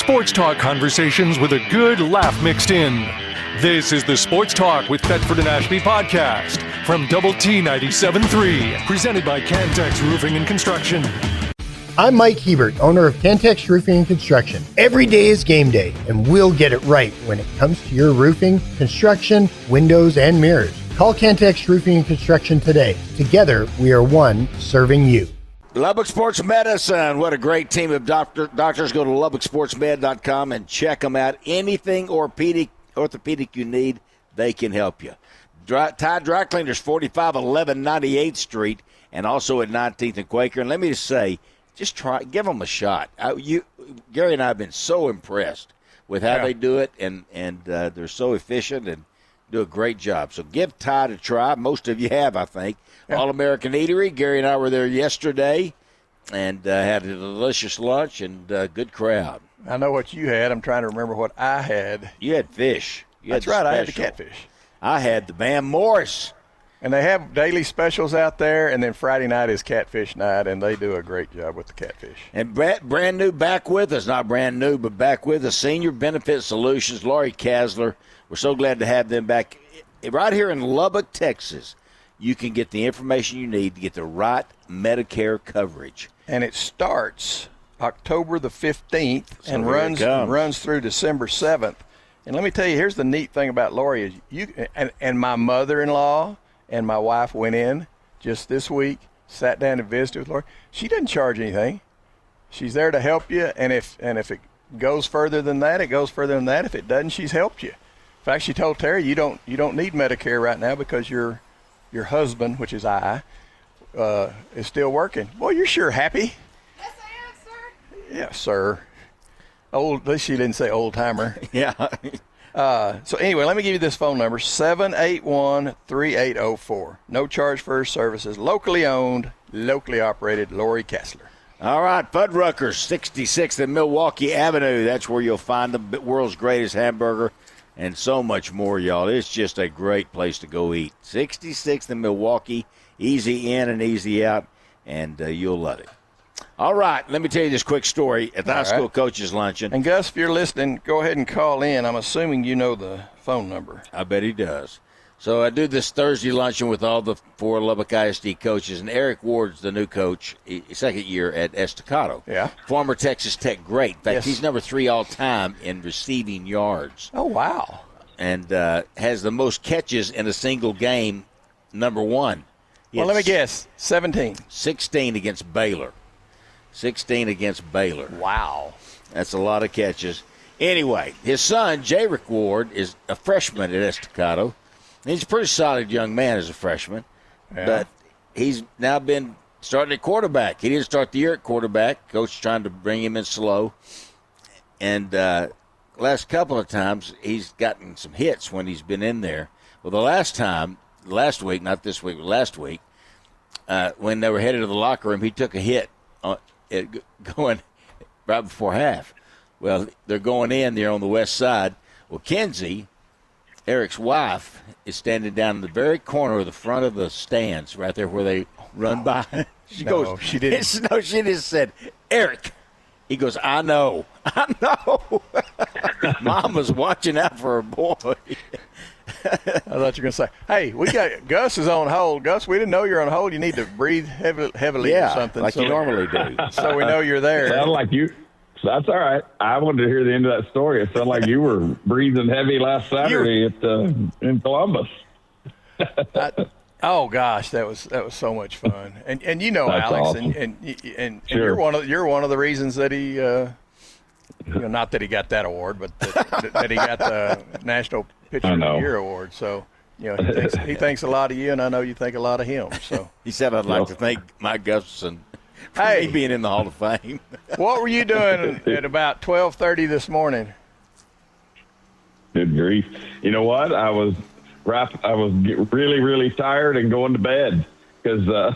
Sports talk conversations with a good laugh mixed in. This is the Sports Talk with Thetford and Ashby podcast from Double T 97.3, presented by Cantex Roofing and Construction. I'm Mike Hebert, owner of Cantex Roofing and Construction. Every day is game day, and we'll get it right when it comes to your roofing, construction, windows, and mirrors. Call Cantex Roofing and Construction today. Together, we are one serving you. Lubbock Sports Medicine. What a great team of doctors. Go to LubbockSportsMed.com and check them out. Anything orthopedic you need, they can help you. Tide Dry Cleaners, 4511 98th Street, and also at 19th and Quaker. And let me just say, give them a shot. Gary and I have been so impressed with how they do it, and they're so efficient and do a great job. So give Tide a try. Most of you have, I think. Yeah. All-American Eatery. Gary and I were there yesterday and had a delicious lunch and a good crowd. I know what you had. I'm trying to remember what I had. You had fish. That's right. I had the catfish. I had the Van Morris. And they have daily specials out there, and then Friday night is catfish night, and they do a great job with the catfish. And brand new back with us, not brand new, but back with us, Senior Benefit Solutions, Laurie Kasler. We're so glad to have them back right here in Lubbock, Texas. You can get the information you need to get the right Medicare coverage. And it starts October the 15th and runs through December 7th. And let me tell you, here's the neat thing about Laurie is and my mother-in-law and my wife went in just this week, sat down and visited with Laurie. She doesn't charge anything. She's there to help you, and if it goes further than that, it goes further than that. If it doesn't, she's helped you. In fact, she told Terry, you don't need Medicare right now because your husband, which is I, is still working. Boy, you're sure happy. Yes, I am, sir. Yeah, sir. At least she didn't say old timer. Yeah. So anyway, let me give you this phone number, 781-3804. No charge for her services. Locally owned, locally operated, Laurie Kasler. All right, Fuddruckers, 66th and Milwaukee Avenue. That's where you'll find the world's greatest hamburger and so much more, y'all. It's just a great place to go eat. 66th in Milwaukee, easy in and easy out, and you'll love it. All right, let me tell you this quick story at the high school coaches luncheon. And Gus, if you're listening, go ahead and call in. I'm assuming you know the phone number. I bet he does. So I do this Thursday luncheon with all the 4 Lubbock ISD coaches, and Eric Ward's the new coach, second year at Estacado. Yeah. Former Texas Tech great. In fact, he's number 3 all-time in receiving yards. Oh, wow. And has the most catches in a single game, number 1. Well, let me guess, 17. 16 against Baylor. 16 against Baylor. Wow. That's a lot of catches. Anyway, his son, Jayrick Ward, is a freshman at Estacado. He's a pretty solid young man as a freshman, but he's now been starting at quarterback. He didn't start the year at quarterback. Coach trying to bring him in slow. And last couple of times, he's gotten some hits when he's been in there. Well, last week, not this week, but last week, when they were headed to the locker room, he took a hit going right before half. Well, they're going in there on the west side. Well, Kenzie, Eric's wife, is standing down in the very corner of the front of the stands, right there where they run by. She didn't. No, she just said, Eric. He goes, I know. Mama's watching out for her boy. I thought you were going to say, hey, we got Gus is on hold. Gus, we didn't know you're on hold. You need to breathe heavily or something. Like you normally do. So we know you're there. Sound like you. That's all right. I wanted to hear the end of that story. It sounded like you were breathing heavy last Saturday in Columbus. Oh gosh, that was so much fun. And you know, that's Alex, awesome. and Sure. you're one of the reasons that he not that he got that award, but that he got the National Pitcher of the Year award. So he thinks a lot of you, and I know you think a lot of him. So he said, I'd like to thank Mike Gustafson for me being in the Hall of Fame. What were you doing at about 12:30 this morning? Good grief! You know what? I was really, really tired and going to bed because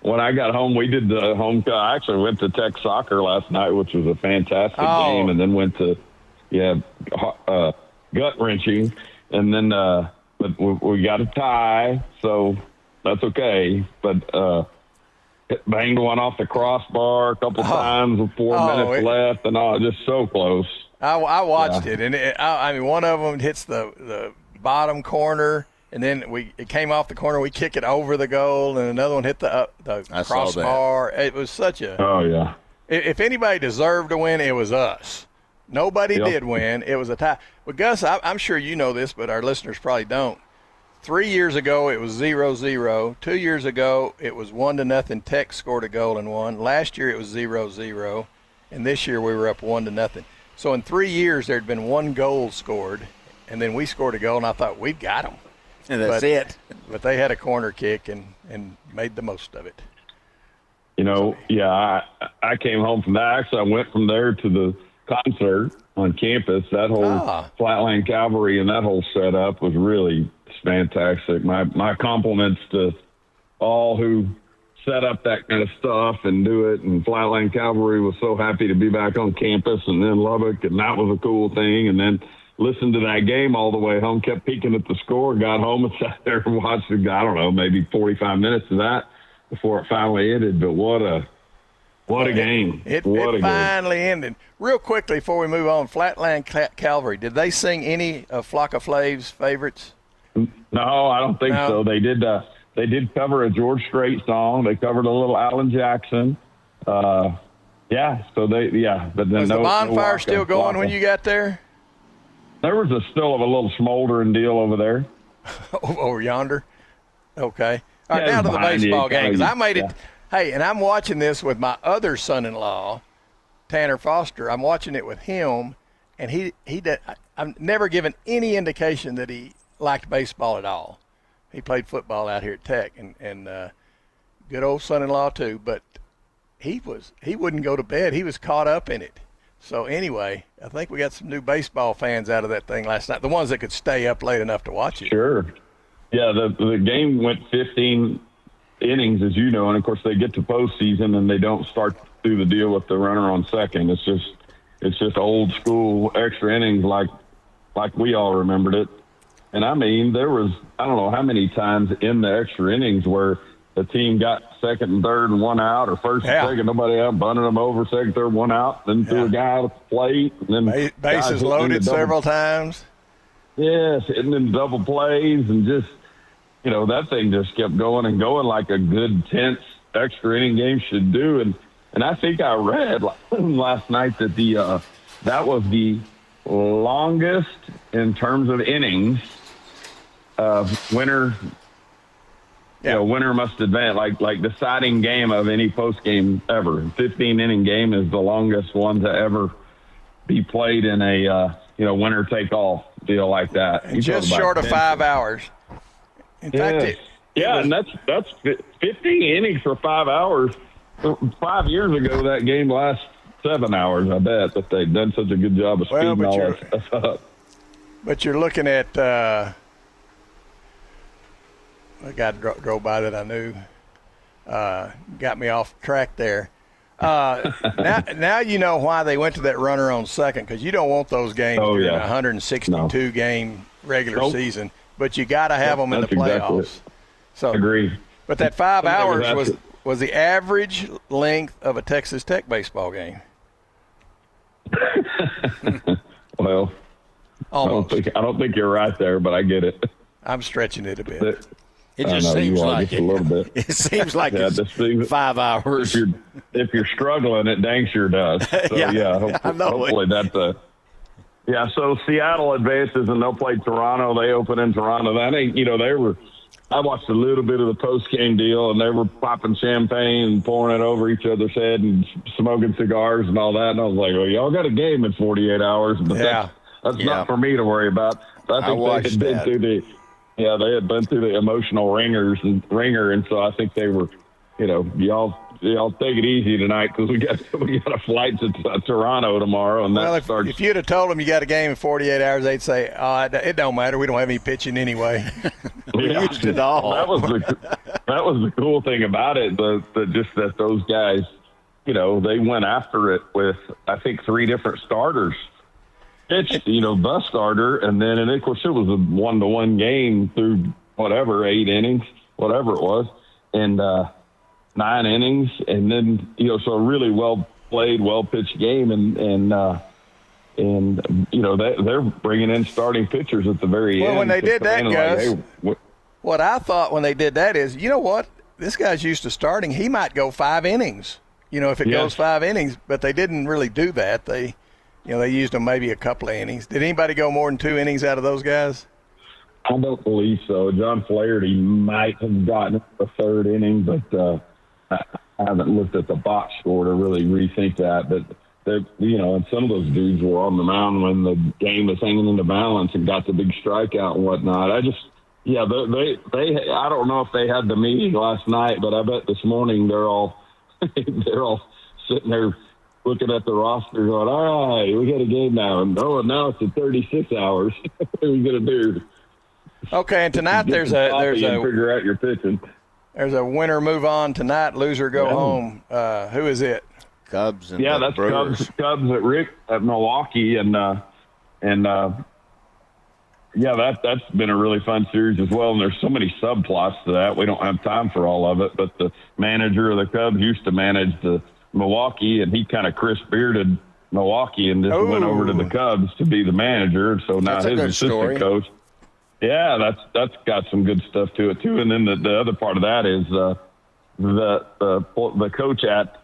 when I got home, we did the home. I actually went to Tech soccer last night, which was a fantastic game, and then went to gut wrenching, and then but we got a tie, so that's okay. But banged one off the crossbar a couple times with 4 minutes left, and just so close. I watched it, and I mean, one of them hits the bottom corner, and then it came off the corner. We kick it over the goal, and another one hit the crossbar. It was such a. Oh yeah. If anybody deserved to win, it was us. Nobody did win. It was a tie. But Gus, I'm sure you know this, but our listeners probably don't. 3 years ago, it was 0-0. 2 years ago, it was 1-0. Tech scored a goal and won. Last year, it was 0-0, and this year we were up 1-0. So in 3 years, there'd been one goal scored, and then we scored a goal, and I thought, we've got them. And that's it. But they had a corner kick and made the most of it. You know, I came home from that. Actually, I went from there to the concert on campus. That whole Flatland Cavalry and that whole setup was really fantastic. My compliments to all who set up that kind of stuff and do it. And Flatland Cavalry was so happy to be back on campus and then Lubbock, and that was a cool thing. And then listened to that game all the way home, kept peeking at the score, got home and sat there and watched it, I don't know, maybe 45 minutes of that before it finally ended. But what a game. It finally ended. Real quickly before we move on, Flatland Cavalry, did they sing any of Flock of Flav's favorites? No, I don't think so. They did cover a George Strait song. They covered a little Alan Jackson. But then was the bonfire still going when you got there? There was still a little smoldering deal over there. Over yonder? Okay. All right, now to the baseball game, because I made it. Hey, and I'm watching this with my other son-in-law, Tanner Foster. I'm watching it with him, and I've never given any indication that he liked baseball at all. He played football out here at Tech, and good old son-in-law too. But he wouldn't go to bed. He was caught up in it. So anyway, I think we got some new baseball fans out of that thing last night. The ones that could stay up late enough to watch it. Sure. Yeah, the game went 15 innings, as you know, and of course they get to postseason and they don't start to do the deal with the runner on second. It's just old school extra innings like we all remembered it. And I mean, there was, I don't know how many times in the extra innings where the team got second and third and one out, or first and second, nobody out, bunting them over, second, third, one out, then threw a guy out at the plate. And then bases loaded several times. Yes, and then double plays, and just, you know, that thing just kept going and going like a good, tense extra inning game should do. And I think I read last night that that was the longest in terms of innings winner. Yeah, winner must advance, like deciding game of any post game ever. 15-inning game is the longest one to ever be played in a winner take all deal like that. And just short of 5 hours. In fact, and that's 15 innings for 5 hours. 5 years ago, that game lasted 7 hours. I bet, but they've done such a good job of speeding all that stuff up. But you're looking at. A guy drove by that I knew, got me off track there. Now you know why they went to that runner on second, because you don't want those games during a 162-game regular season, but you got to have them in the playoffs. Exactly. So agree. But that 5 hours was the average length of a Texas Tech baseball game. Well, almost. I don't think you're right there, but I get it. I'm stretching it a bit. It just seems like a little bit. It seems like it's 5 hours. If you're struggling, it dang sure does. So, hopefully that's so Seattle advances and they'll play Toronto. They open in Toronto. That ain't, I watched a little bit of the post-game deal, and they were popping champagne and pouring it over each other's head and smoking cigars and all that. And I was like, well, y'all got a game in 48 hours, but that's not for me to worry about. I think they had been through they had been through the emotional ringer, and so I think they were, y'all take it easy tonight because we got a flight to Toronto tomorrow, and if you'd have told them you got a game in 48 hours, they'd say, it don't matter, we don't have any pitching anyway. We used it all. That was the cool thing about it, just that those guys, they went after it with I think 3 different starters. Pitched, the starter, and then, of course, it was a 1-1 game through 8 innings, whatever it was. And 9 innings, and then so a really well played, well pitched game, and they're bringing in starting pitchers at the very end. Well, when they did that, Gus, hey, what I thought when they did that is, you know what, this guy's used to starting. He might go 5 innings. If it goes 5 innings, but they didn't really do that. They used them maybe a couple of innings. Did anybody go more than 2 innings out of those guys? I don't believe so. John Flaherty might have gotten the 3rd inning, but I haven't looked at the box score to really rethink that. But and some of those dudes were on the mound when the game was hanging in the balance and got the big strikeout and whatnot. I don't know if they had the meeting last night, but I bet this morning they're all sitting there looking at the roster going, all right, we got a game now. And now it's in 36 hours. What are we going to do? Okay, and tonight there's a figure out your pitching. There's a winner move on tonight, loser go home. Who is it? Cubs and that's Brewers. Cubs at Milwaukee, and that's been a really fun series as well. And there's so many subplots to that. We don't have time for all of it. But the manager of the Cubs used to manage the Milwaukee, and he kind of Chris Bearded Milwaukee and just went over to the Cubs to be the manager. So now his assistant coach. Yeah, that's got some good stuff to it too. And then the other part of that is the coach at.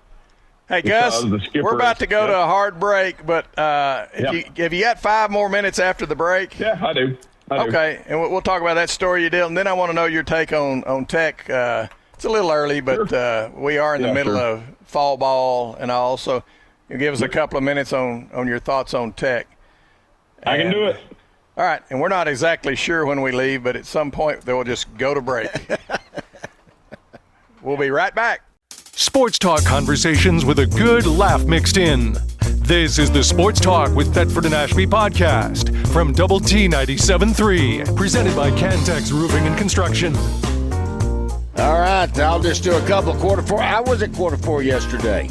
Hey Gus, we're about to go to a hard break, but have you got 5 more minutes after the break? Yeah, I do. Okay, and we'll talk about that story you did, and then I want to know your take on Tech. It's a little early, but we are in the middle of fall ball, and all. So you give us a couple of minutes on your thoughts on Tech. I can do it. All right, and we're not exactly sure when we leave, but at some point they will just go to break. We'll be right back. Sports talk conversations with a good laugh mixed in. This is the Sports Talk with Thetford and Ashby podcast from Double T 97.3, presented by Cantex Roofing and Construction. All right, I'll just do a couple of quarter four. I was at quarter four yesterday.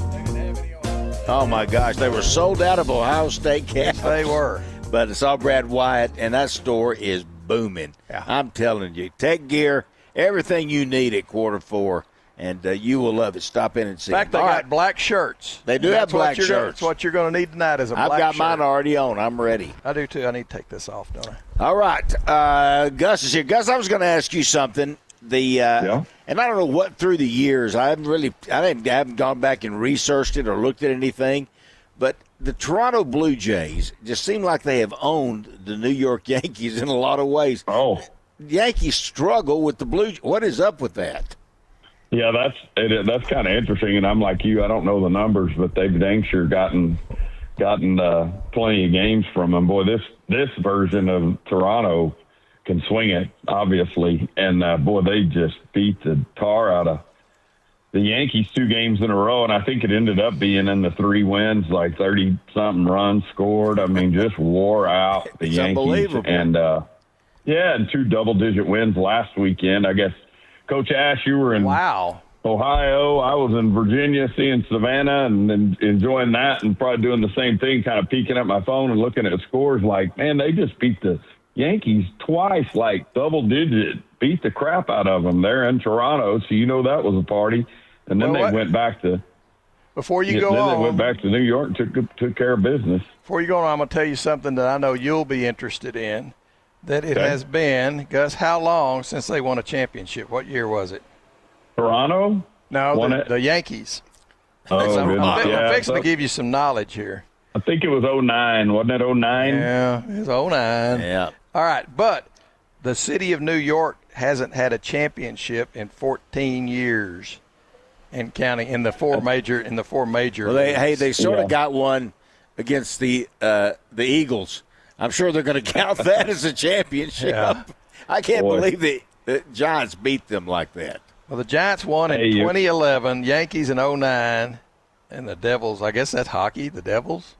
Oh, my gosh, they were sold out of Ohio State caps. They were. But it's all Brad Wyatt, and that store is booming. Yeah. I'm telling you, Tech gear, everything you need at quarter four, and you will love it. Stop in and see. In fact, they got black shirts. They do have black shirts. That's what you're going to need tonight is a black shirt. I've got mine already on. I'm ready. I do, too. I need to take this off, don't I? All right. Gus is here. Gus, I was going to ask you something. And I don't know what through the years, I haven't gone back and researched it or looked at anything, but the Toronto Blue Jays just seem like they have owned the New York Yankees in a lot of ways. Oh. Yankees struggle with the Blue Jays. What is up with that? Yeah, that's kind of interesting, and I'm like you. I don't know the numbers, but they've dang sure gotten plenty of games from them. Boy, this version of Toronto can swing it, obviously, and boy, they just beat the tar out of the Yankees 2 games in a row, and I think it ended up being in the 3 wins, like 30-something runs scored. I mean, just wore out the Yankees. Unbelievable. And, and 2 double-digit wins last weekend. I guess, Coach Ash, you were in Ohio. I was in Virginia seeing Savannah and enjoying that and probably doing the same thing, kind of peeking at my phone and looking at scores like, man, they just beat the Yankees twice, like double-digit, beat the crap out of them. They're in Toronto, so that was a party. And then they went back to – Before you go on – they went back to New York and took care of business. Before you go on, I'm going to tell you something that I know you'll be interested in, that it has been, Gus, how long since they won a championship? What year was it? Toronto? No, the Yankees. Oh, I'm fixing to give you some knowledge here. I think it was 09. Wasn't it 09? Yeah, it was 09. Yeah. All right, but the city of New York hasn't had a championship in 14 years and counting in the four major. Well, they sort of got one against the Eagles. I'm sure they're going to count that as a championship. Yeah. I can't believe the Giants beat them like that. Well, the Giants won in 2011, Yankees in 09, and the Devils, I guess that's hockey, the Devils.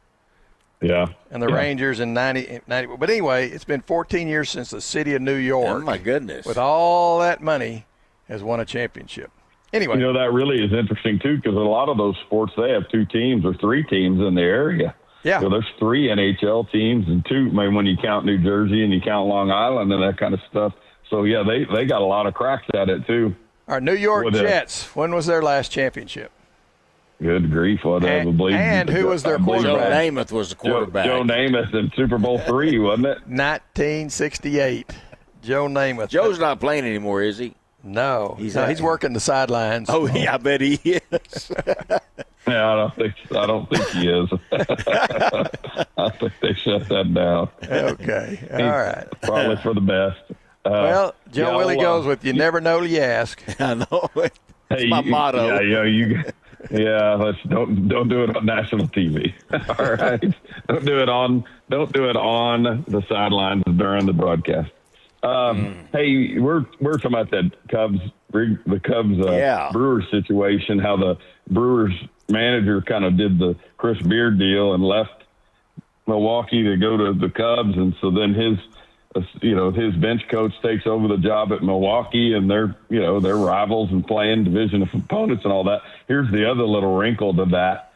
Yeah. And the Rangers in 90. But anyway, it's been 14 years since the city of New York. Oh, my goodness. With all that money, has won a championship. Anyway. That really is interesting, too, because a lot of those sports, they have 2 teams or 3 teams in the area. Yeah. So there's 3 NHL teams and 2, maybe when you count New Jersey and you count Long Island and that kind of stuff. So, yeah, they got a lot of cracks at it, too. Our New York Jets, when was their last championship? Good grief, what I believe. And who was their quarterback? Joe Namath was the quarterback. Joe Namath in Super Bowl III, wasn't it? 1968. Joe Namath. Joe's not playing anymore, is he? No, he's working the sidelines. Oh, yeah, I bet he is. Yeah, I don't think he is. I think they shut that down. Okay, all right. Probably for the best. Well, Joe Willie goes with you never know till you ask. I know. That's my motto. Let's don't do it on national TV. All right, don't do it on the sidelines during the broadcast. Hey, we're talking about the Cubs Brewers situation. How the Brewers manager kind of did the Chris Beard deal and left Milwaukee to go to the Cubs, and so then his bench coach takes over the job at Milwaukee, and they're rivals and playing division opponents and all that. Here's the other little wrinkle to that: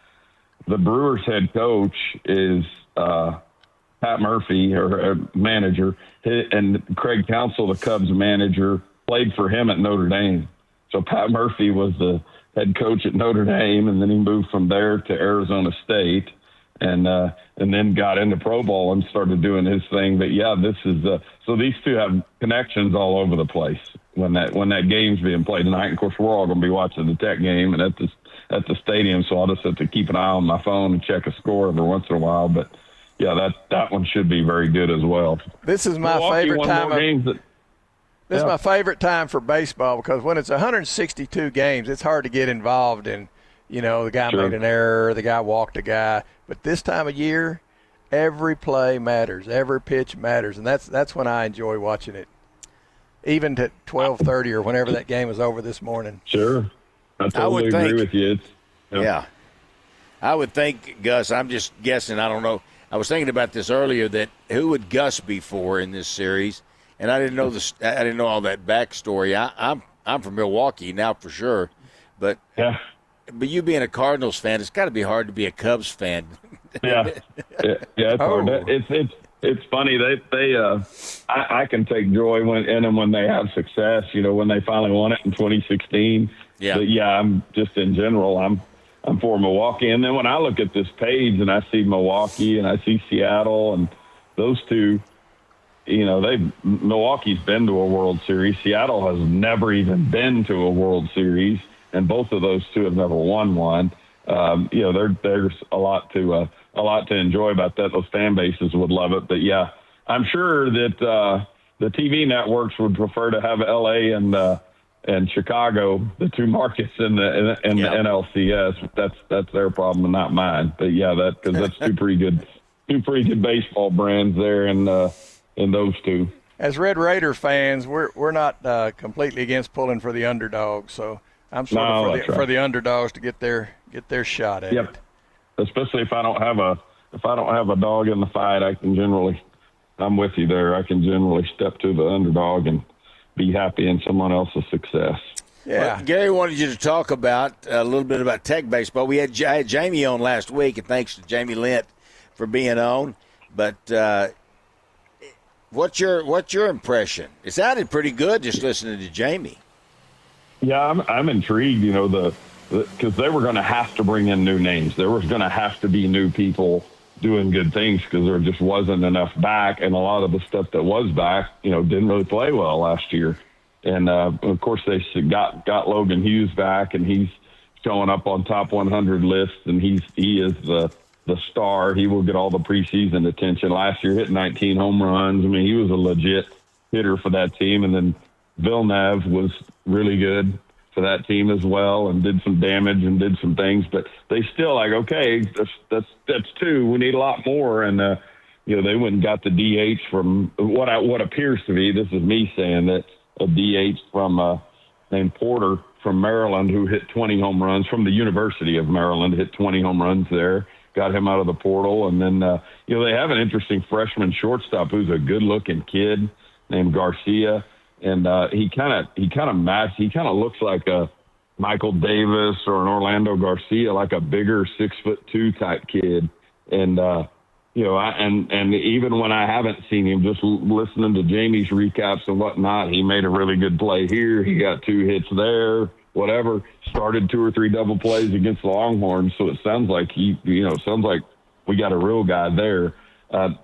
the Brewers head coach is Pat Murphy, or manager, and Craig Counsell, the Cubs manager, played for him at Notre Dame. So Pat Murphy was the head coach at Notre Dame, and then he moved from there to Arizona State, and then got into Pro Bowl and started doing his thing. But yeah, this is so these two have connections all over the place when that game's being played tonight. And of course, we're all going to be watching the Tech game and at the stadium, so I'll just have to keep an eye on my phone and check a score every once in a while. But yeah, that one should be very good as well. This is my favorite time. This is my favorite time for baseball, because when it's 162 games, it's hard to get involved in, the guy made an error, the guy walked a guy. But this time of year, every play matters, every pitch matters, and that's when I enjoy watching it, even to 12:30 or whenever that game was over this morning. Sure, I totally agree with you. Yeah, I would think, Gus. I'm just guessing. I don't know. I was thinking about this earlier, that who would Gus be for in this series, and I didn't know this. I didn't know all that backstory. I'm from Milwaukee now for sure, but yeah. But you being a Cardinals fan, it's got to be hard to be a Cubs fan. Yeah, it's hard. It's funny. I can take joy in them when they have success. When they finally won it in 2016. Yeah. But yeah, I'm just in general. I'm for Milwaukee, and then when I look at this page and I see Milwaukee and I see Seattle and those two, Milwaukee's been to a World Series. Seattle has never even been to a World Series, and both of those two have never won one. There's a lot to enjoy about that. Those fan bases would love it, but yeah, I'm sure that the TV networks would prefer to have LA and Chicago, the two markets in the NLCS. That's their problem and not mine. But yeah, because that's two pretty good baseball brands there in those two. As Red Raider fans, we're not completely against pulling for the underdog, so I'm sort of for the underdogs to get their shot at it. Especially if I don't have a dog in the fight, I'm with you there. I can generally step to the underdog and be happy in someone else's success. Yeah. Well, Gary wanted you to talk about a little bit about Tech baseball. I had Jamie on last week, and thanks to Jamie Lent for being on. But what's your impression? It sounded pretty good just listening to Jamie. Yeah, I'm intrigued. Because they were going to have to bring in new names. There was going to have to be new people doing good things, because there just wasn't enough back, and a lot of the stuff that was back, didn't really play well last year. And of course they got Logan Hughes back, and he's showing up on top 100 lists, and he is the star. He will get all the preseason attention. Last year, hit 19 home runs. I mean, he was a legit hitter for that team. And then Villeneuve was really good for that team as well, and did some damage and did some things, but they still okay, that's two. We need a lot more. And, they went and got the DH from what appears to be, this is me saying that, a DH from named Porter from Maryland, who hit 20 home runs from the University of Maryland, hit 20 home runs there, got him out of the portal. And then, they have an interesting freshman shortstop who's a good looking kid named Garcia. And he kind of looks like a Michael Davis or an Orlando Garcia, like a bigger 6'2" type kid. And and even when I haven't seen him, just listening to Jamie's recaps and whatnot, he made a really good play here. He got 2 hits there, whatever. Started 2 or 3 double plays against the Longhorns. So it sounds like we got a real guy there.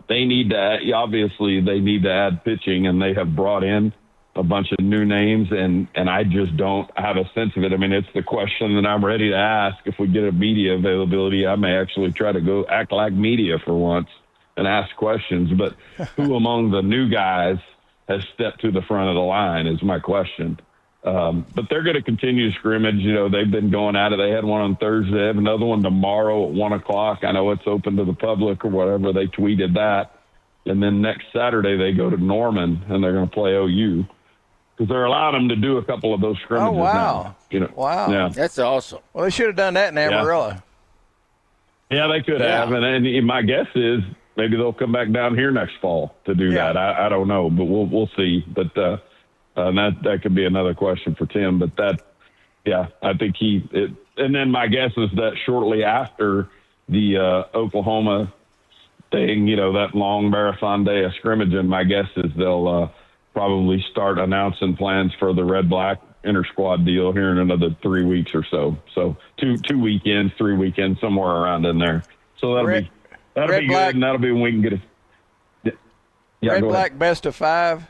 They need to add pitching, and they have brought in a bunch of new names, and I just don't have a sense of it. I mean, it's the question that I'm ready to ask. If we get a media availability, I may actually try to go act like media for once and ask questions. But who among the new guys has stepped to the front of the line is my question. But they're going to continue to scrimmage. They've been going at it. They had one on Thursday. They have another one tomorrow at 1 o'clock. I know it's open to the public or whatever. They tweeted that. And then next Saturday they go to Norman, and they're going to play OU. Because they're allowing them to do a couple of those scrimmages now. Wow. Yeah. That's awesome. Well, they should have done that in Amarillo. Yeah, they could have. And my guess is maybe they'll come back down here next fall to do that. I don't know, but we'll see. But that could be another question for Tim. But I think and then my guess is that shortly after the Oklahoma thing, that long marathon day of scrimmaging, my guess is they'll probably start announcing plans for the red-black inter-squad deal here in another 3 weeks or so. So 2 weekends, 3 weekends, somewhere around in there. So that'll be good, and that'll be when we can get it. Red-black best of 5.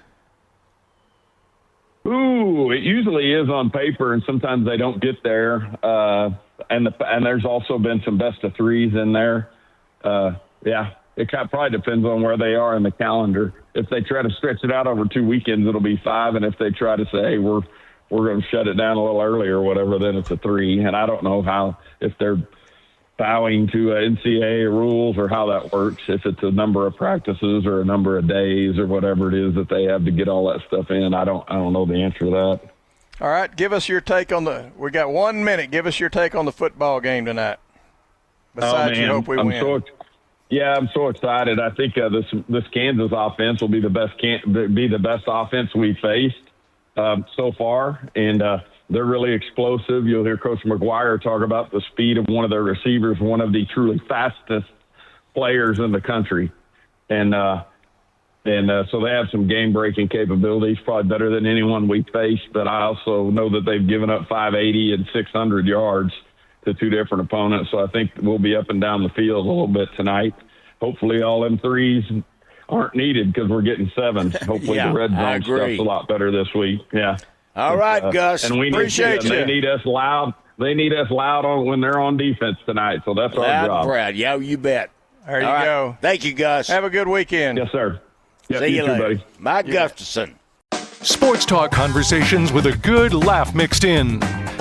Ooh, it usually is on paper, and sometimes they don't get there. And there's also been some best of 3s in there. It probably depends on where they are in the calendar. If they try to stretch it out over 2 weekends, it'll be 5. And if they try to say, hey, we're going to shut it down a little early or whatever, then it's a 3. And I don't know if they're bowing to NCAA rules or how that works, if it's a number of practices or a number of days or whatever it is that they have to get all that stuff in. I don't know the answer to that. All right, give us your take on we got 1 minute. Give us your take on the football game tonight. Besides, you hope we win. I'm so excited. I think this Kansas offense will be the best offense we faced so far, and they're really explosive. You'll hear Coach McGuire talk about the speed of one of their receivers, one of the truly fastest players in the country, and so they have some game-breaking capabilities, probably better than anyone we faced. But I also know that they've given up 580 and 600 yards to 2 different opponents. So I think we'll be up and down the field a little bit tonight. Hopefully all them 3s aren't needed because we're getting 7. Hopefully the red zone stuff's a lot better this week. Yeah. All right, Gus. And we appreciate you. They need us loud. They need us loud when they're on defense tonight. So that's our job. Loud and proud. Yeah, you bet. There you go. Thank you, Gus. Have a good weekend. Yes, sir. Yep, See you later, buddy. Mike Gustafson. Sports talk conversations with a good laugh mixed in.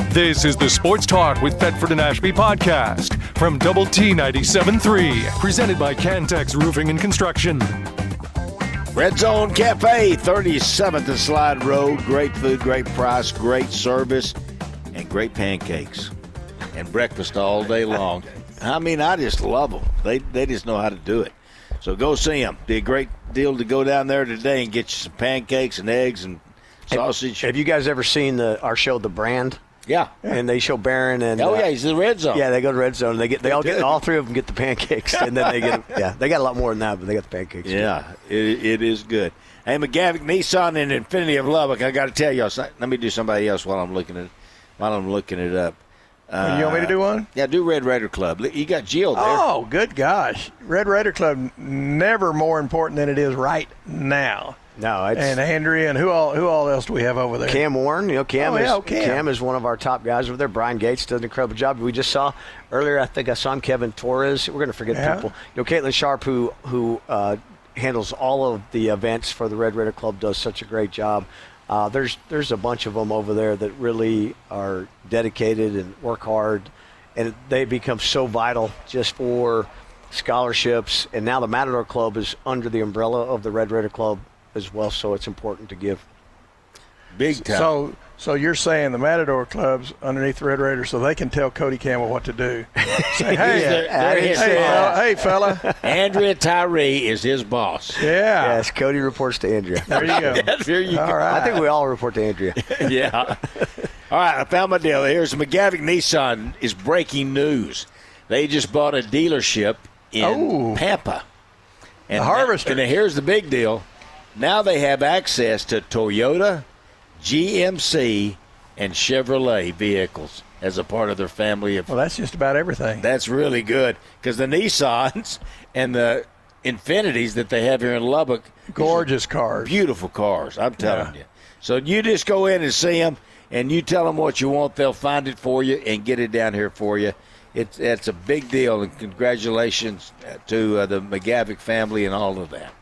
This is the Sports Talk with Thetford and Ashby podcast from Double T 97.3, presented by Cantex Roofing and Construction. Red Zone Cafe, 37th and Slide Road. Great food, great price, great service, and great pancakes. And breakfast all day long. I mean, I just love them. They just know how to do it. So go see them. Be a great deal to go down there today and get you some pancakes and eggs and sausage. Have you guys ever seen our show, The Brand? Yeah. And they show Barron and he's in the red zone. Yeah, they go to red zone. All 3 of them get the pancakes, and then they get they got a lot more than that, but they got the pancakes. Yeah, it is good. Hey, McGavick Nissan and Infinity of Lubbock. I got to tell you, let me do somebody else while I'm looking it up. You want me to do one? Yeah, do Red Raider Club. You got Jill there. Oh, good gosh. Red Raider Club, never more important than it is right now. No, and Andrea, and who all else do we have over there? Cam Warren. Cam is one of our top guys over there. Brian Gates does an incredible job. We just saw earlier, I think I saw him, Kevin Torres. We're going to forget people. Caitlin Sharp, who handles all of the events for the Red Raider Club, does such a great job. There's a bunch of them over there that really are dedicated and work hard, and they become so vital just for scholarships. And now the Matador Club is under the umbrella of the Red Raider Club as well, so it's important to give. Big time. So you're saying the Matador Club's underneath the Red Raiders so they can tell Cody Campbell what to do. Say, hey, fella. Andrea Tyree is his boss. Yeah. Yes, Cody reports to Andrea. There you go. There you go. All right. I think we all report to Andrea. Yeah. All right, I found my deal. Here's McGavick Nissan is breaking news. They just bought a dealership in Pampa. And the harvester. And here's the big deal. Now they have access to Toyota, GMC, and Chevrolet vehicles as a part of their family of. Well, that's just about everything. That's really good because the Nissans and the Infinities that they have here in Lubbock, gorgeous cars, beautiful cars. I'm telling you. So you just go in and see them, and you tell them what you want. They'll find it for you and get it down here for you. It's a big deal, and congratulations to the McGavick family and all of that.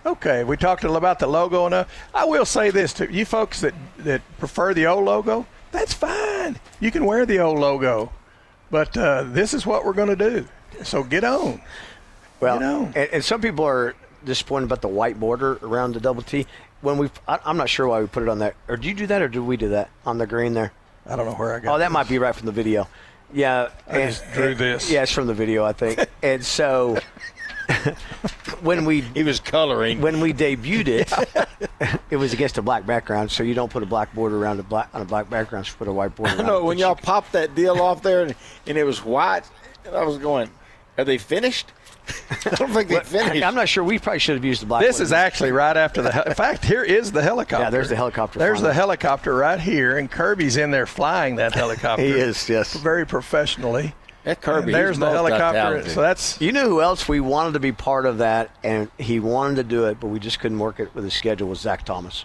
Okay, we talked a little about the logo enough. I will say this to you folks that prefer the old logo. That's fine. You can wear the old logo, but this is what we're going to do. So get on. Well, and some people are disappointed about the white border around the double T. I'm not sure why we put it on that. Or did you do that, or did we do that on the green there? I don't know where I got. Oh, that might be right from the video. Yeah, I just drew this. Yeah, it's from the video, I think. And so he was coloring when we debuted it, it was against a black background. So you don't put a black border around on a black background. You put a white border. I know when y'all popped that deal off there and it was white, and I was going, "Are they finished?" I don't think they finished. I'm not sure. We probably should have used the black. This is actually right after in fact, here is the helicopter. Yeah, there's the helicopter. There's the helicopter right here, and Kirby's in there flying that helicopter. He is, yes. Very professionally. That Kirby. There's the helicopter. So that's. You know who else we wanted to be part of that, and he wanted to do it, but we just couldn't work it with his schedule, was Zach Thomas.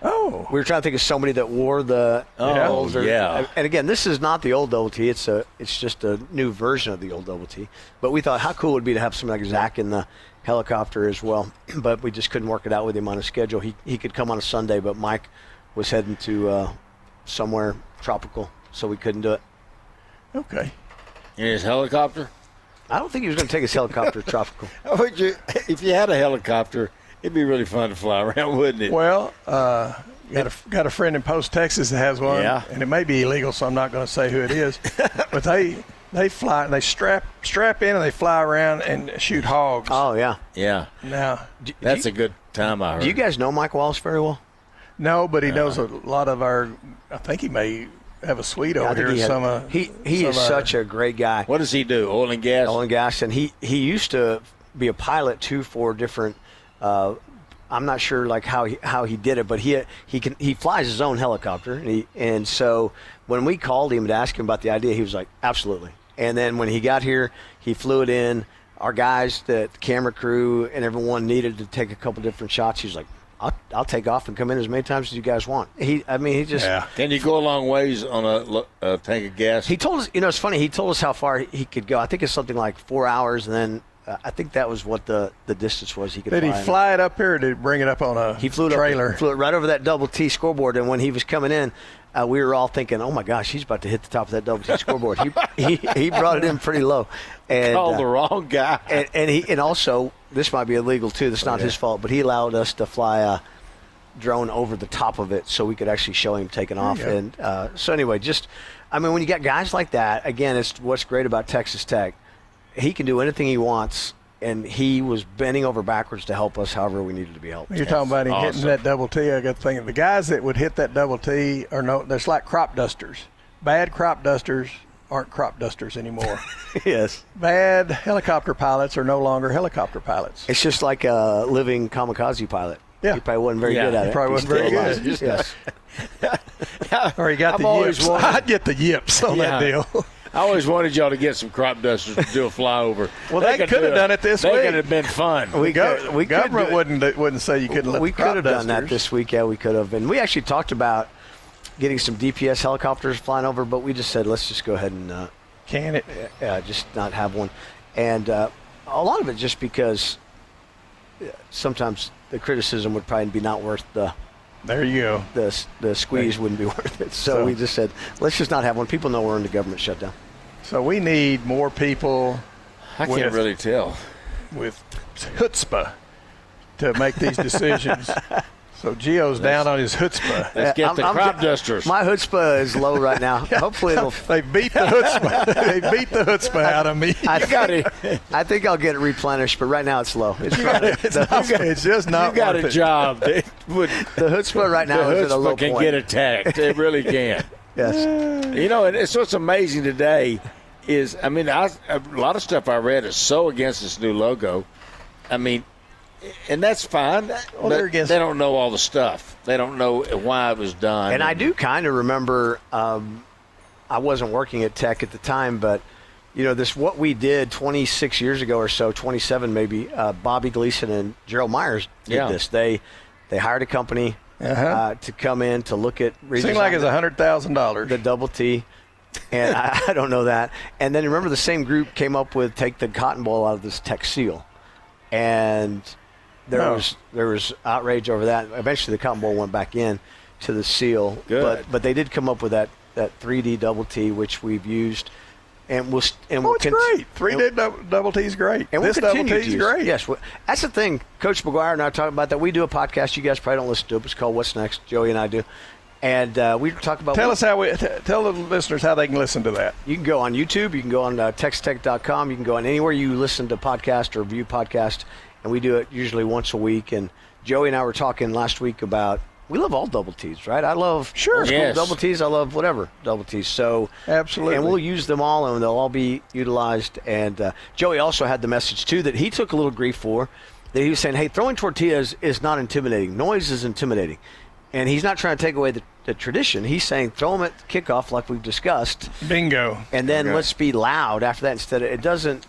Oh. We were trying to think of somebody that wore the older. Yeah. And again, this is not the old double T. It's just a new version of the old double T. But we thought how cool it would be to have somebody like Zach in the helicopter as well. But we just couldn't work it out with him on a schedule. He could come on a Sunday, but Mike was heading to somewhere tropical, so we couldn't do it. Okay. In his helicopter? I don't think he was going to take his helicopter tropical. If you had a helicopter, it'd be really fun to fly around, wouldn't it? Well, got a friend in Post, Texas that has one, and it may be illegal, so I'm not going to say who it is. But they fly and they strap in and they fly around and shoot hogs. Oh yeah, yeah. Now that's a good time. I heard. Do you guys know Mike Wallace very well? No, but he knows a lot of our. I think he may have a suite over here. He is such a great guy. What does he do? Oil and gas. Oil and gas, and he used to be a pilot too for different. I'm not sure like how he did it, but he flies his own helicopter, and so when we called him to ask him about the idea, he was like, absolutely. And then when he got here, he flew it in. Our guys, the camera crew, and everyone needed to take a couple different shots. He was like, I'll take off and come in as many times as you guys want. He just. Yeah. Can you go a long ways on a tank of gas? He told us, it's funny. He told us how far he could go. I think it's something like 4 hours, and then I think that was what the distance was he could. Did he fly it up here, or did he bring it up on a trailer? He flew it right over that double T scoreboard, and when he was coming in, we were all thinking, "Oh my gosh, he's about to hit the top of that double T scoreboard." He brought it in pretty low. And, called the wrong guy. And also, this might be illegal too. That's not his fault, but he allowed us to fly a drone over the top of it so we could actually show him taking off. And so anyway, when you got guys like that, again, it's what's great about Texas Tech. He can do anything he wants, and he was bending over backwards to help us however we needed to be helped. You're talking about him hitting that double T. I got to think, the guys that would hit that double T there's like crop dusters. Bad crop dusters aren't crop dusters anymore. Yes. Bad helicopter pilots are no longer helicopter pilots. It's just like a living kamikaze pilot. Yeah. He probably wasn't very good at it. He probably wasn't very good. Yes. Or he got the yips. I'd get the yips on that deal. I always wanted y'all to get some crop dusters to do a flyover. Well, they could have done it this week. They could have been fun. Government wouldn't say you couldn't let we crop could have done that this week. Yeah, we could have. And we actually talked about getting some DPS helicopters flying over, but we just said, let's just go ahead and can it. Just not have one. And a lot of it just because sometimes the criticism would probably be not worth the. There you go. The squeeze wouldn't be worth it. So we just said, let's just not have one. People know we're in the government shutdown. So we need more people. I can't really tell. With chutzpah to make these decisions. So Gio's down on his chutzpah. Let's get the crop dusters. My chutzpah is low right now. Hopefully it'll. They beat the chutzpah. They beat the chutzpah out of me. I think I'll get it replenished, but right now it's low. It's just not. You got worth a it. job. The chutzpah right now is at a low point. point. Can get attacked. It really can. Yes. And it's what's amazing today is, a lot of stuff I read is so against this new logo. and that's fine. Well, but they don't know all the stuff. They don't know why it was done. And I do kind of remember. I wasn't working at Tech at the time, but this what we did 26 years ago or so, 27 maybe. Bobby Gleason and Gerald Myers did this. They hired a company to come in to look at. Seemed like it's $100,000. The double T. And I don't know that. And then remember the same group came up with take the cotton ball out of this Tech seal. And there was outrage over that. Eventually the cotton ball went back in to the seal. Good. But they did come up with that 3D double T, which we've used. And it's great. 3D double T is great. And this double T is great. Yes. That's the thing. Coach McGuire and I talk about that. We do a podcast. You guys probably don't listen to it. It's called What's Next. Joey and I do. And we talk about. Tell the listeners how they can listen to that. You can go on YouTube. You can go on textech.com. You can go on anywhere you listen to podcast or view podcast. And we do it usually once a week. And Joey and I were talking last week about we love all double T's, right? I love double T's. I love whatever double T's. So absolutely, and we'll use them all, and they'll all be utilized. And Joey also had the message too that he took a little grief for. That he was saying, "Hey, throwing tortillas is not intimidating. Noise is intimidating." And he's not trying to take away the tradition. He's saying throw them at kickoff like we've discussed. Bingo. And then let's be loud after that instead of – it doesn't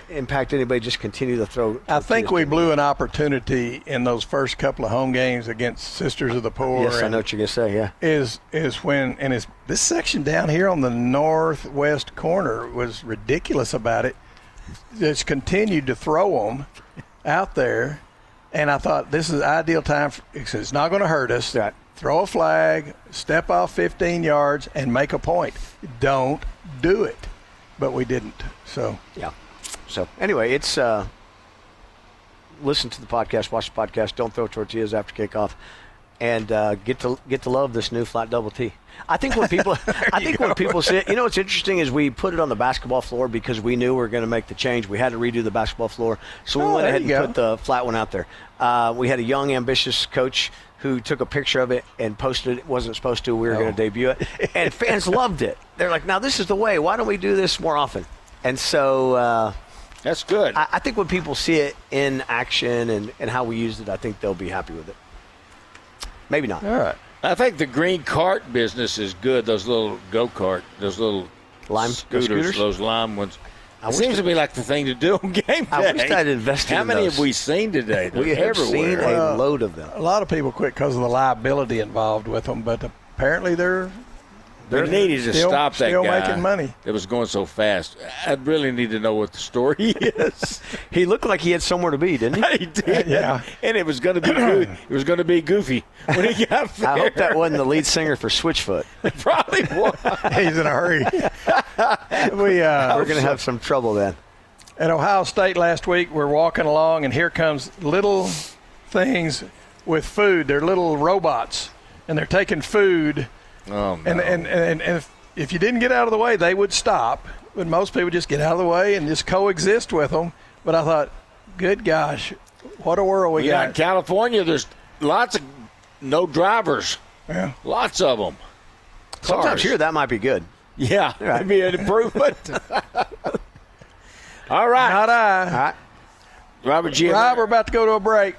impact anybody. Just continue to throw. I think we blew an opportunity in those first couple of home games against Sisters of the Poor. Yes, I know what you're going to say, yeah. Is when – and this section down here on the northwest corner was ridiculous about it. Just continued to throw them out there. And I thought this is the ideal time. It's not going to hurt us. Right. Throw a flag, step off 15 yards, and make a point. Don't do it. But we didn't. So yeah. So anyway, it's listen to the podcast, watch the podcast. Don't throw tortillas after kickoff, and get to love this new flat double T. I think when people when people see it, what's interesting is we put it on the basketball floor because we knew we were going to make the change. We had to redo the basketball floor, so we went ahead and put the flat one out there. We had a young, ambitious coach who took a picture of it and posted it. Wasn't supposed to. We were going to debut it, and fans loved it. They're like, "Now this is the way. Why don't we do this more often?" And so that's good. I think when people see it in action and how we used it, I think they'll be happy with it. Maybe not. All right. I think the green cart business is good. Those little go-kart, those little lime scooters, those lime ones. It seems to be like the thing to do on game day. I wish I'd invested in those. How many have we seen today? We have seen a load of them. A lot of people quit because of the liability involved with them, but apparently they're needed to stop that still guy making money. It was going so fast. I really need to know what the story is. He looked like he had somewhere to be, didn't he? He did. Yeah. And it was going to be it was going to be goofy when he got there. I hope that wasn't the lead singer for Switchfoot. It probably was. He's in a hurry. We're going to have some trouble then. At Ohio State last week, we're walking along, and here comes little things with food. They're little robots, and they're taking food. Oh, no. And if you didn't get out of the way, they would stop. But most people just get out of the way and just coexist with them. But I thought, good gosh, what a world we got. In California, there's lots of no drivers. Yeah. Lots of them. Sometimes here that might be good. Yeah, that'd be an improvement. All right. Not I. All right. Robert Giovannetti. Rob, we're about to go to a break.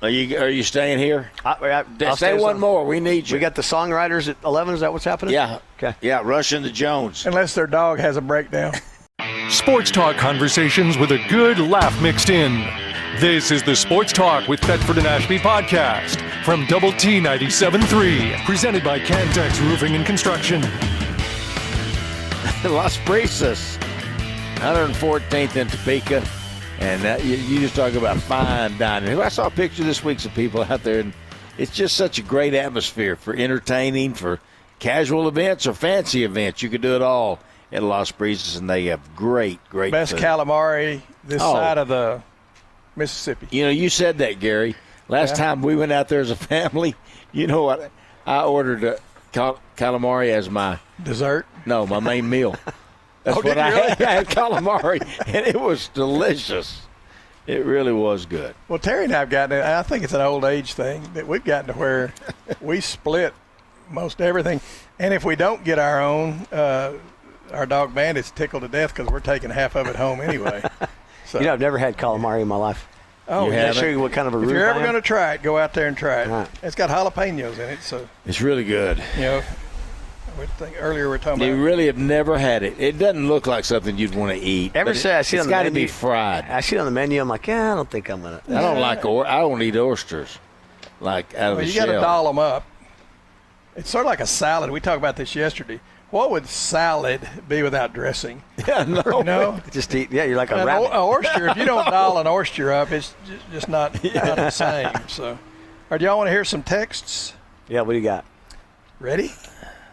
Are you staying here? I'll say one more. We need you. We got the songwriters at 11. Is that what's happening? Yeah. Okay. Yeah, Rushing the Jones. Unless their dog has a breakdown. Sports talk conversations with a good laugh mixed in. This is the Sports Talk with Thetford and Ashby podcast from Double T 97.3, presented by Cantex Roofing and Construction. Las Brisas, 114th in Topeka. And you just talk about fine dining. I saw a picture this week of people out there, and it's just such a great atmosphere for entertaining, for casual events or fancy events. You could do it all at Las Brisas, and they have great best food. Calamari this side of the Mississippi. You said that, Gary. Last time we went out there as a family, you know what? I ordered calamari as my dessert. No, my main meal. That's what I had. I had calamari, and it was delicious. It really was good. Well, Terry and I have gotten it. I think it's an old age thing that we've gotten to where we split most everything. And if we don't get our own, our dog Bandit's tickled to death because we're taking half of it home anyway. So. I've never had calamari in my life. Oh, I'll show you what kind of a roof. If you're ever I am. going to try it, go out there and try it. Right. It's got jalapenos in it, so It's really good. Earlier we were talking You about. really have never had it. It doesn't look like something you'd want to eat. Ever but say I see it it's on the got to menu? be fried. I see it on the menu. I'm like, yeah, I don't think I'm gonna. I don't like I don't eat oysters, like out of Well, the you shell. got to doll them up. It's sort of like a salad. We talked about this yesterday. What would salad be without dressing? Yeah, no. You know? Just eat. Yeah, you're like a An rabbit. oyster, if you don't doll an oyster up, it's just not the same. So, all right, do y'all want to hear some texts? Yeah, what do you got? Ready?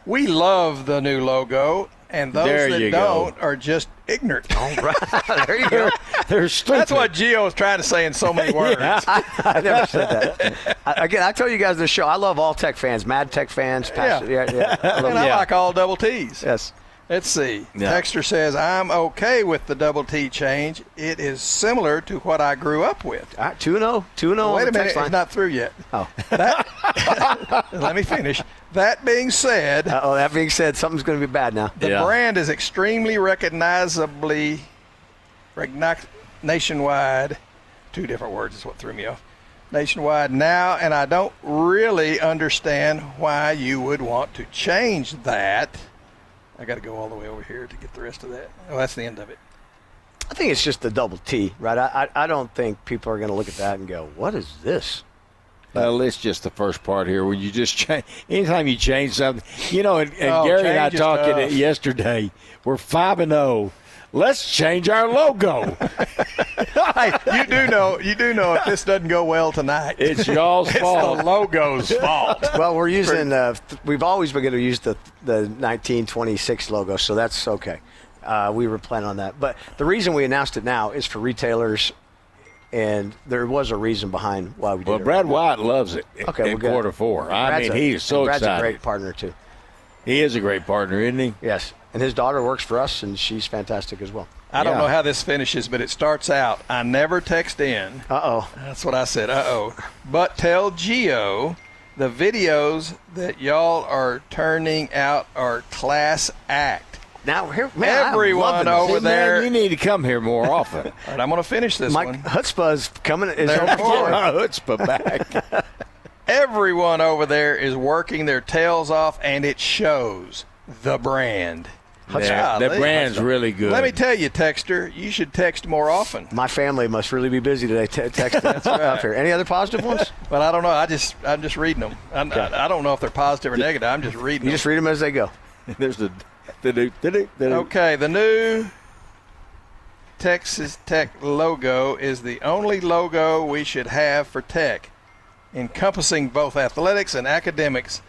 We love the new logo, and those There that you don't are just ignorant. All right, there you go. They're stupid. That's what Gio was trying to say in so many words. I never said that. I told you guys this show. I love all Tech fans, Mad Tech fans. Yeah. I love And I like all double T's. Yes. Let's see. Yeah. Texter says, I'm okay with the double T change. It is similar to what I grew up with. All right, 2-0. 2-0 Wait on a the minute, text line. it's not through yet. Oh. Let me finish. That being said, That being said, something's going to be bad now. the brand is extremely recognizably nationwide. Two different words is what threw me off. Nationwide now, and I don't really understand why you would want to change that. I got to go all the way over here to get the rest of that. Oh, that's the end of it. I think it's just the double T, right? I don't think people are going to look at that and go, what is this? Well, it's just the first part here where you just change. Anytime you change something, and Gary and I change is talked tough. yesterday. We're 5-0. Let's change our logo. Hey, you do know if this doesn't go well tonight, It's y'all's it's fault. the logo's fault. Well, we're using we've always been going to use the 1926 logo, so that's okay. We were planning on that. But the reason we announced it now is for retailers, and there was a reason behind why we did Well, it. Brad White loves it Okay, in well, good. Q4. Brad's He is so Brad's excited. a great partner, too. He is a great partner, isn't he? Yes. And his daughter works for us, and she's fantastic as well. I don't Yeah. know how this finishes, but it starts out, I never text in. Uh-oh. That's what I said, But tell Gio the videos that y'all are turning out are class act. Now, here, man, Everyone I'm loving over this. there. Man, you need to come here more often. All right, I'm going to finish this Mike one. Chutzpah's coming. Is There on more. board. Chutzpah back. Everyone over there is working their tails off, and it shows. The brand. Yeah, the Golly. brand's really good. Let me tell you, Texter, you should text more often. My family must really be busy today texting up here. Any other positive ones? But I don't know. I'm just reading them. I don't know if they're positive or negative. I'm just reading You them. just read them as they go. There's the Okay, the new Texas Tech logo is the only logo we should have for Tech, encompassing both athletics and academics.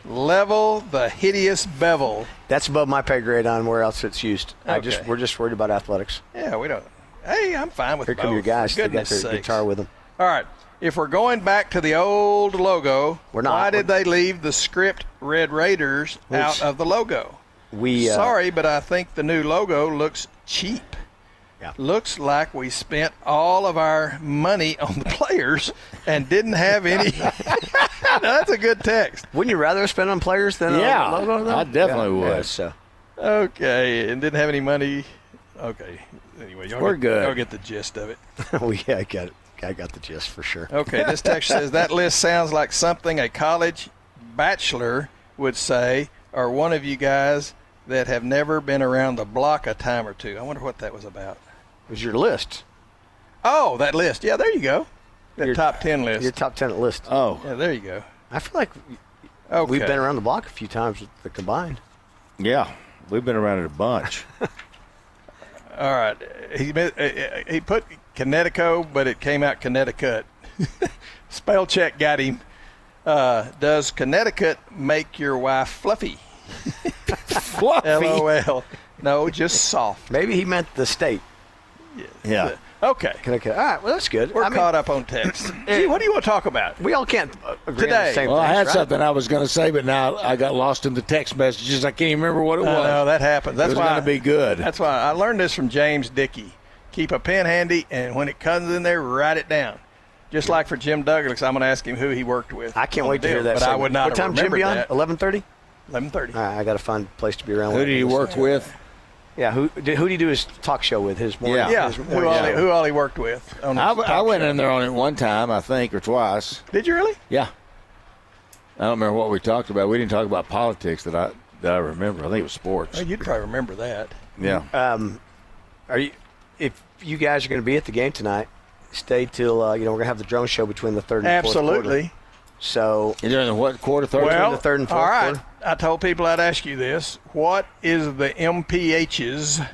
Level the hideous bevel. That's above my pay grade on where else it's used. Okay. We're just worried about athletics. Yeah, we don't. Hey, I'm fine with Here both. come your guys. For They got goodness their sakes. guitar with them. All right. If we're going back to the old logo, We're not. why did they leave the script Red Raiders out of the logo? Sorry, but I think the new logo looks cheap. Yeah. Looks like we spent all of our money on the players and didn't have any. That's a good text. Wouldn't you rather spend on players than on the logo? Though? I definitely would. Yeah, so. Okay, and didn't have any money. Okay. Anyway, We're good. Y'all get the gist of it. I got it. I got the gist for sure. Okay, this text says that list sounds like something a college bachelor would say, or one of you guys that have never been around the block a time or two. I wonder what that was about. It was your list. Oh, that list. Yeah, there you go. That top 10 list. Your top 10 list. Oh, Yeah, there you go. I feel like Okay. we've been around the block a few times with the combined. yeah. We've been around it a bunch. All right. He put Connecticut, but it came out Connecticut. Spell check got him. Does Connecticut make your wife fluffy? Fluffy. LOL. No, just soft. Maybe he meant the state. Yeah. Okay. Connecticut. All right, well, that's good. We're caught up on text. Gee, what do you want to talk about? We all can't agree on Today. the same Well, I things, had right? something I was going to say, but now I got lost in the text messages. I can't even remember what it was. No, that happens. That's it was why going to be good. That's why I learned this from James Dickey. Keep a pen handy, and when it comes in there, write it down. Just like for Jim Douglas, I'm going to ask him who he worked with. I can't on wait the to hear deal, that. But I segment. would not What time have Jim remembered be on? that. 11:30. 11:30. All right, I got to find a place to be around. Who did he work with? Yeah, who did he do his talk show with? His morning. Yeah. Who all he worked with? I went in there on it one time, I think, or twice. Did you really? Yeah. I don't remember what we talked about. We didn't talk about politics that I remember. I think it was sports. Well, you'd probably remember that. Yeah. If you guys are going to be at the game tonight, stay till we're going to have the drone show between the third and fourth quarter. Absolutely. So Is there in the what quarter? Third? Well, the third and fourth all right. quarter? I told people I'd ask you this. What is the MPHs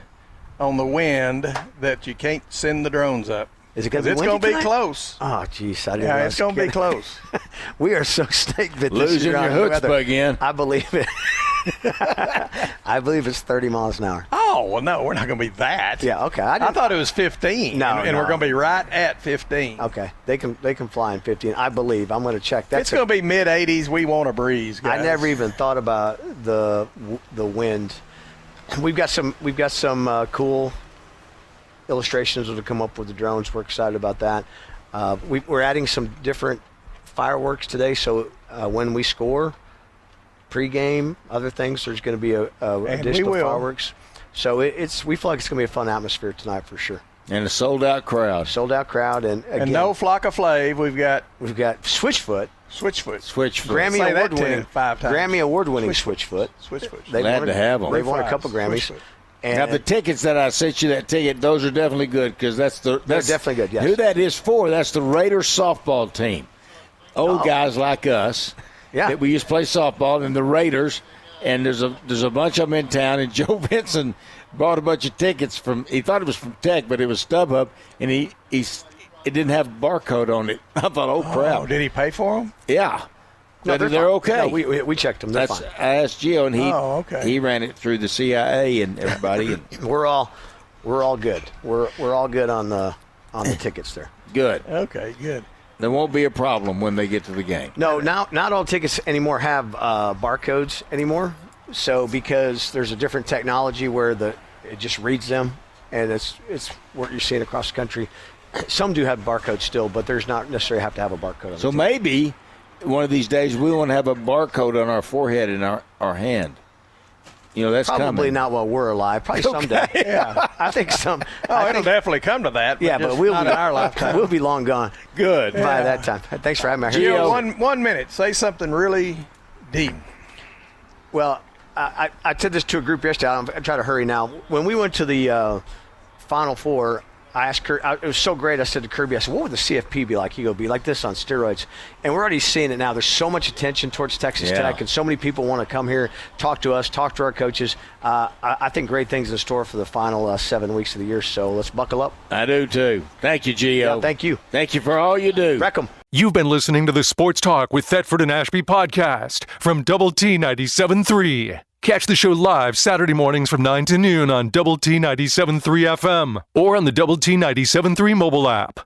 on the wind that you can't send the drones up? Is it going to be It's going to be tonight? close. Oh, jeez, I didn't. Yeah, know it's going to be close. We are so snake-bit this Losing year your on the weather. chutzpah again. I believe it. I believe it's 30 miles an hour. Oh, well, no, we're not going to be that. Yeah, okay. I thought it was 15. No, and no. we're going to be right at 15. Okay, they can fly in 15. I believe. I'm going to check that. It's going to be mid-80s. We want a breeze, guys. I never even thought about the wind. We've got some cool illustrations that will come up with the drones. We're excited about that. We're adding some different fireworks today. So when we score, pregame, other things, there's going to be a additional fireworks. So we feel like it's going to be a fun atmosphere tonight for sure. And a sold-out crowd. Sold-out crowd, and again, and no flock of Flav. We've got Switchfoot. Switchfoot. Grammy Say that Award-winning 5 times. Grammy Award-winning Switchfoot. Glad to have them. They've won a couple Grammys. Switchfoot. And Now the tickets that I sent you, that ticket, those are definitely good because that's definitely good. Yes. Who that is for? That's the Raiders softball team. Old guys like us. Yeah. That we used to play softball, and the Raiders. And there's a bunch of them in town, and Joe Vinson bought a bunch of tickets from. He thought it was from Tech, but it was StubHub, and it didn't have a barcode on it. I thought, oh crap! Oh, did he pay for them? Yeah. No, they're fine. okay. No, we checked them. They're fine. I asked Gio, and he ran it through the CIA and everybody. And We're all good. We're all good on the tickets there. good. Okay, good. There won't be a problem when they get to the game. No, not all tickets anymore have barcodes anymore. So because there's a different technology where it just reads them, and it's what you're seeing across the country. Some do have barcodes still, but there's not necessarily have to have a barcode on So the ticket. maybe one of these days we want to have a barcode on our forehead and our hand. That's Probably coming. not while we're alive. Probably someday. Yeah, I think some. It'll definitely come to that. Yeah, but we'll not be in our lifetime. We'll be long gone Good. by that time. Thanks for having me. Gio. One minute. Say something really deep. Well, I said this to a group yesterday. I'm trying to hurry now. When we went to the Final Four, I asked Kirby, it was so great. I said to Kirby, I said, what would the CFP be like? He go, be like this on steroids. And we're already seeing it now. There's so much attention towards Texas Tech, and so many people want to come here, talk to us, talk to our coaches. I think great things in store for the final 7 weeks of the year. So let's buckle up. I do too. Thank you, Gio. Yeah, thank you. Thank you for all you do. Wreck 'em. You've been listening to the Sports Talk with Thetford and Ashby podcast from Double T 97.3. Catch the show live Saturday mornings from 9 to noon on Double T 97.3 FM or on the Double T 97.3 mobile app.